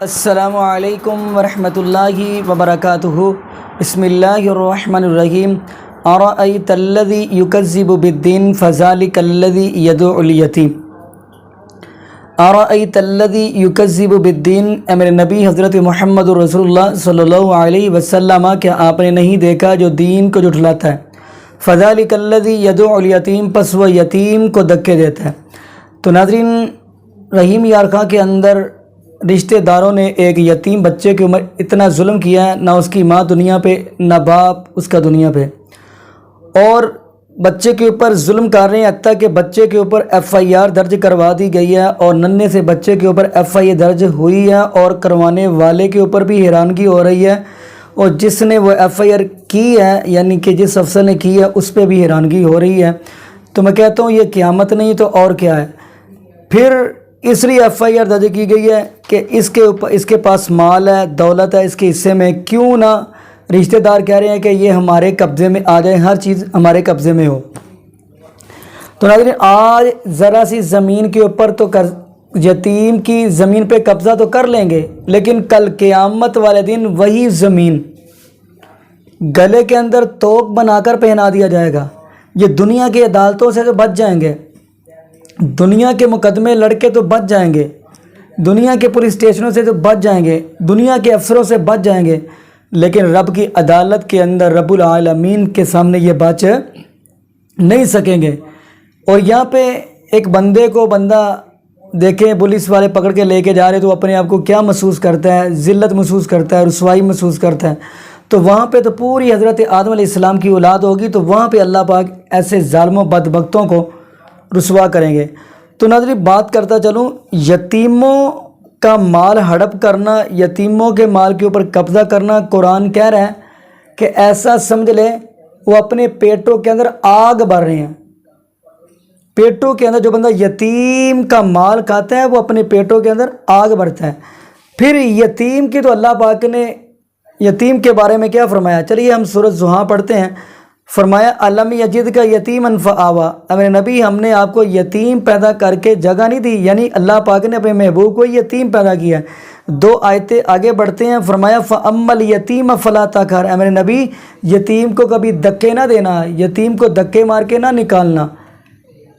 السلام علیکم ورحمۃ اللہ وبرکاتہ۔ بسم اللہ الرحمن الرحیم۔ ارأیت الذی یکذب بالدین فذلک الذی یدعو الیتیم۔ ارأیت الذی یکذب بالدین، اے میرے نبی حضرت محمد رسول اللہ صلی اللہ علیہ وسلم، کیا آپ نے نہیں دیکھا جو دین کو جھٹلاتا ہے؟ فذلک الذی یدعو الیتیم، پس وہ یتیم کو دھکے دیتا ہے۔ تو ناظرین، رحیم یارخان کے اندر رشتہ داروں نے ایک یتیم بچے کے اوپر اتنا ظلم کیا ہے، نہ اس کی ماں دنیا پہ نہ باپ اس کا دنیا پہ، اور بچے کے اوپر ظلم کر رہے ہیں، حتیٰ کہ بچے کے اوپر FIR درج کروا دی گئی ہے، اور ننھے سے بچے کے اوپر FIR درج ہوئی ہے، اور کروانے والے کے اوپر بھی حیرانگی ہو رہی ہے، اور جس نے وہ FIR کی ہے، یعنی کہ جس افسر نے کی ہے، اس پہ بھی حیرانگی ہو رہی ہے۔ تو میں کہتا ہوں یہ قیامت نہیں تو اور کیا ہے؟ پھر اس لیے FIR درج کی گئی ہے کہ اس کے پاس مال ہے، دولت ہے، اس کے حصے میں، کیوں نہ رشتہ دار کہہ رہے ہیں کہ یہ ہمارے قبضے میں آ جائے، ہر چیز ہمارے قبضے میں ہو۔ تو ناظرین، آج ذرا سی زمین کے اوپر تو یتیم کی زمین پہ قبضہ تو کر لیں گے، لیکن کل قیامت والے دن وہی زمین گلے کے اندر توق بنا کر پہنا دیا جائے گا۔ یہ دنیا کی عدالتوں سے تو بچ جائیں گے، دنیا کے مقدمے لڑکے تو بچ جائیں گے، دنیا کے پولیس اسٹیشنوں سے تو بچ جائیں گے، دنیا کے افسروں سے بچ جائیں گے، لیکن رب کی عدالت کے اندر رب العالمین کے سامنے یہ بچ نہیں سکیں گے۔ اور یہاں پہ ایک بندے کو بندہ دیکھیں، پولیس والے پکڑ کے لے کے جا رہے تو اپنے آپ کو کیا محسوس کرتا ہے؟ ذلت محسوس کرتا ہے، رسوائی محسوس کرتا ہے۔ تو وہاں پہ تو پوری حضرت آدم علیہ السلام کی اولاد ہوگی، تو وہاں پہ اللہ پاک ایسے ظالموں بدبختوں کو رسوا کریں گے۔ تو ناظرین، بات کرتا چلوں، یتیموں کا مال ہڑپ کرنا، یتیموں کے مال کے اوپر قبضہ کرنا، قرآن کہہ رہا ہے کہ ایسا سمجھ لے وہ اپنے پیٹوں کے اندر آگ بھر رہے ہیں۔ پیٹوں کے اندر جو بندہ یتیم کا مال کھاتا ہے وہ اپنے پیٹوں کے اندر آگ بھرتا ہے۔ پھر یتیم کی تو اللہ پاک نے یتیم کے بارے میں کیا فرمایا؟ چلیے ہم سورۃ زحا پڑھتے ہیں۔ فرمایا الم یجد کا یتیما فآویٰ، میرے نبی ہم نے آپ کو یتیم پیدا کر کے جگہ نہیں دی، یعنی اللہ پاک نے اپنے محبوب کو یتیم پیدا کیا ہے۔ 2 آیتیں آگے بڑھتے ہیں، فرمایا فَأَمَّا الْيَتِيمَ فَلَا تَقْهَرْ، میرے نبی یتیم کو کبھی دھکے نہ دینا، یتیم کو دھکے مار کے نہ نکالنا۔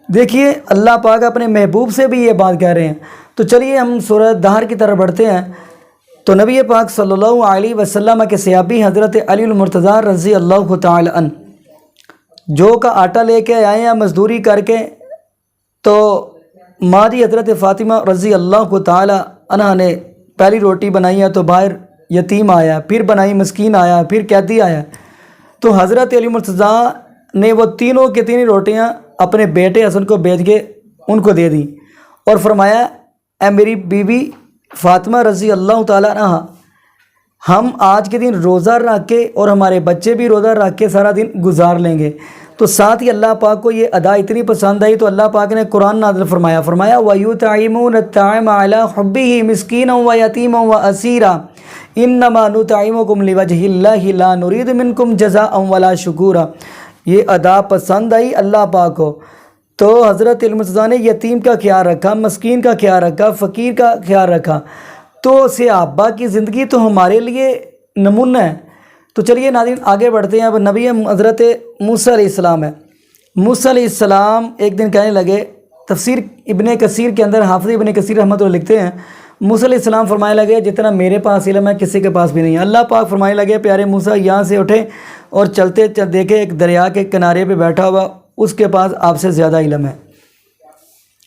دیکھیے اللہ پاک اپنے محبوب سے بھی یہ بات کہہ رہے ہیں۔ تو چلیے ہم سورۃ دہر کی طرف بڑھتے ہیں۔ تو نبی پاک صلی اللہ علیہ وسلم کے صحابی حضرت علی المرتضیٰ رضی اللہ تعالی عنہ جو کا آٹا لے کے آئے ہیں مزدوری کر کے، تو ماں جی حضرت فاطمہ رضی اللہ تعالی عنہ نے پہلی روٹی بنائی ہے تو باہر یتیم آیا، پھر بنائی مسکین آیا، پھر قیدی آیا۔ تو حضرت علی مرتضیٰ نے وہ تینوں کی تینوں روٹیاں اپنے بیٹے حسن کو بھیج کے ان کو دے دیں، اور فرمایا اے میری بیوی فاطمہ رضی اللہ تعالی عنہ، ہم آج کے دن روزہ رکھ کے اور ہمارے بچے بھی روزہ رکھ کے سارا دن گزار لیں گے۔ تو ساتھ ہی اللہ پاک کو یہ ادا اتنی پسند آئی تو اللہ پاک نے قرآن نازل فرمایا وَيُطْعِمُونَ الطَّعَامَ عَلَىٰ حُبِّهِ مِسْكِينًا وَيَتِيمًا وَأَسِيرًا إِنَّمَا نُطْعِمُكُمْ لِوَجْهِ اللَّهِ لَا نُرِيدُ مِنكُمْ جَزَاءً وَلَا شُكُورًا۔ یہ ادا پسند آئی اللہ پاک کو۔ تو حضرت المرتضیٰ نے یتیم کا خیال رکھا، مسکین کا خیال رکھا، فقیر کا خیال رکھا۔ تو صحابہ کی زندگی تو ہمارے لیے نمونہ ہے۔ تو چلیے ناظرین آگے بڑھتے ہیں۔ اب نبی حضرت موسیٰ علیہ السلام ہے۔ موسیٰ علیہ السلام ایک دن کہنے لگے، تفسیر ابن کثیر کے اندر حافظ ابن کثیر رحمۃ اللہ لکھتے ہیں، موسیٰ علیہ السلام فرمانے لگے جتنا میرے پاس علم ہے کسی کے پاس بھی نہیں ہے۔ اللہ پاک فرمانے لگے پیارے موسیٰ یہاں سے اٹھے اور چلتے دیکھے ایک دریا کے کنارے پہ بیٹھا ہوا، اس کے پاس آپ سے زیادہ علم ہے۔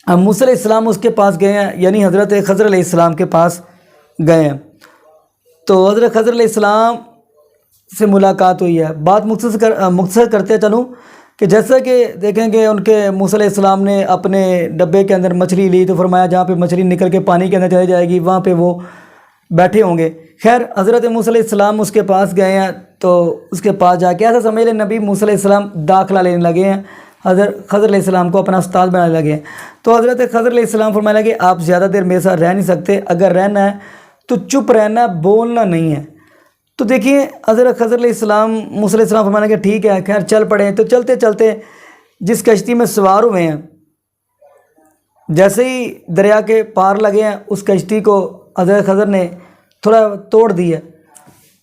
اب موسیٰ علیہ السلام اس کے پاس گئے ہیں، یعنی حضرت خضر علیہ السلام کے پاس گئے ہیں۔ تو حضرت خضر علیہ السلام سے ملاقات ہوئی ہے۔ بات مختصر کرتے چلوں کہ جیسا کہ دیکھیں گے ان کے موسیٰ علیہ السلام نے اپنے ڈبے کے اندر مچھلی لی، تو فرمایا جہاں پہ مچھلی نکل کے پانی کے اندر چلی جائے گی وہاں پہ وہ بیٹھے ہوں گے۔ خیر حضرت موسیٰ علیہ السلام اس کے پاس گئے ہیں، تو اس کے پاس جا کے ایسا سمجھ لیں نبی موسیٰ علیہ السلام داخلہ لینے لگے ہیں، حضرت خضر علیہ السلام کو اپنا استاد بنانے لگے ہیں۔ تو حضرت خضر علیہ السلام فرمانے لگے آپ زیادہ دیر میرے ساتھ رہ نہیں سکتے، اگر رہنا ہے تو چپ رہنا ہے، بولنا نہیں ہے۔ تو دیکھیے حضرت خضر علیہ السلام موسیٰ علیہ السلام فرمانے لگے ٹھیک ہے، خیر چل پڑے۔ تو چلتے چلتے جس کشتی میں سوار ہوئے ہیں، جیسے ہی دریا کے پار لگے ہیں، اس کشتی کو حضرت خضر نے تھوڑا توڑ دیا۔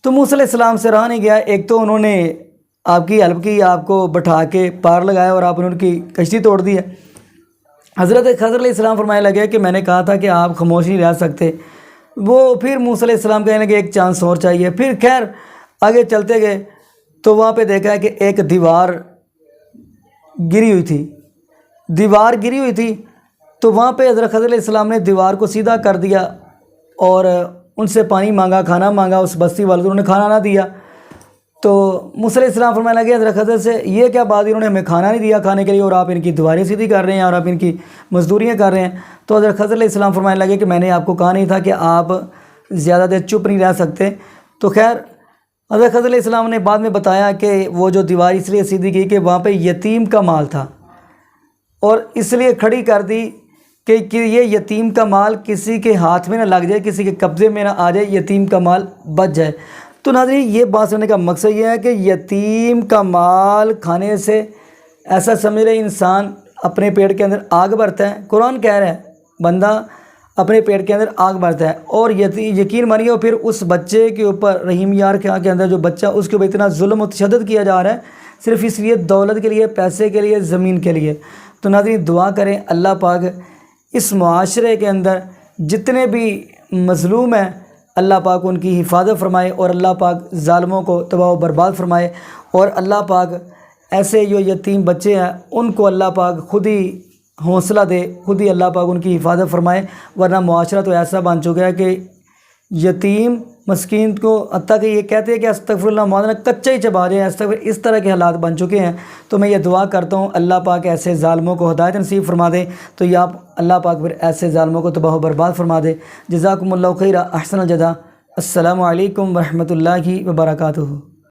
تو موسیٰ علیہ السلام سے رہا نہیں گیا، ایک تو انہوں نے آپ کی ہیلپ کی، آپ کو بٹھا کے پار لگایا اور آپ نے ان کی کشتی توڑ دی ہے۔ حضرت خضر علیہ السلام فرمانے لگے کہ میں نے کہا تھا کہ آپ خاموش نہیں رہ سکتے۔ وہ پھر موسیٰ علیہ السلام کہنے لگے ایک چانس اور چاہیے۔ پھر خیر آگے چلتے گئے تو وہاں پہ دیکھا ہے کہ ایک دیوار گری ہوئی تھی، دیوار گری ہوئی تھی۔ تو وہاں پہ حضرت خضر علیہ السلام نے دیوار کو سیدھا کر دیا اور ان سے پانی مانگا، کھانا مانگا، اس بستی والوں کو انہوں نے کھانا نہ دیا۔ تو موسیٰ علیہ السلام فرمانے لگے حضرت خضر سے یہ کیا بات ہے، انہوں نے ہمیں کھانا نہیں دیا کھانے کے لیے اور آپ ان کی دیواریں سیدھی کر رہے ہیں اور آپ ان کی مزدوریاں کر رہے ہیں۔ تو حضرت خضر علیہ السلام فرمانے لگے کہ میں نے آپ کو کہا نہیں تھا کہ آپ زیادہ دیر چپ نہیں رہ سکتے۔ تو خیر حضرت خضر علیہ السلام نے بعد میں بتایا کہ وہ جو دیوار اس لیے سیدھی کی کہ وہاں پہ یتیم کا مال تھا اور اس لیے کھڑی کر دی کہ یہ یتیم کا مال کسی کے ہاتھ میں نہ لگ جائے، کسی کے قبضے میں نہ آ جائے، یتیم کا مال بچ جائے۔ تو ناظرین یہ بات سننے کا مقصد یہ ہے کہ یتیم کا مال کھانے سے ایسا سمجھ رہے انسان اپنے پیٹ کے اندر آگ بھرتا ہے۔ قرآن کہہ رہا ہے بندہ اپنے پیٹ کے اندر آگ بھرتا ہے، اور یقین مانیے پھر اس بچے کے اوپر رحیم یار کے اندر جو بچہ اس کے اوپر اتنا ظلم و تشدد کیا جا رہا ہے صرف اس لیے دولت کے لیے، پیسے کے لیے، زمین کے لیے۔ تو ناظرین دعا کریں اللہ پاک اس معاشرے کے اندر جتنے بھی مظلوم ہیں اللہ پاک ان کی حفاظت فرمائے اور اللہ پاک ظالموں کو تباہ و برباد فرمائے، اور اللہ پاک ایسے جو یتیم بچے ہیں ان کو اللہ پاک خود ہی حوصلہ دے، خود ہی اللہ پاک ان کی حفاظت فرمائے، ورنہ معاشرہ تو ایسا بن چکا ہے کہ یتیم مسکین کو حتیٰ کہ یہ کہتے ہیں کہ استغفر اللہ مولانا کچا ہی چبا جائے، استغفر، اس طرح کے حالات بن چکے ہیں۔ تو میں یہ دعا کرتا ہوں اللہ پاک ایسے ظالموں کو ہدایت نصیب فرما دے، تو یا اللہ پاک پھر ایسے ظالموں کو تباہ و برباد فرما دے۔ جزاکم اللہ خیرہ، احسن الجزا۔ السلام علیکم ورحمۃ اللہ وبرکاتہ۔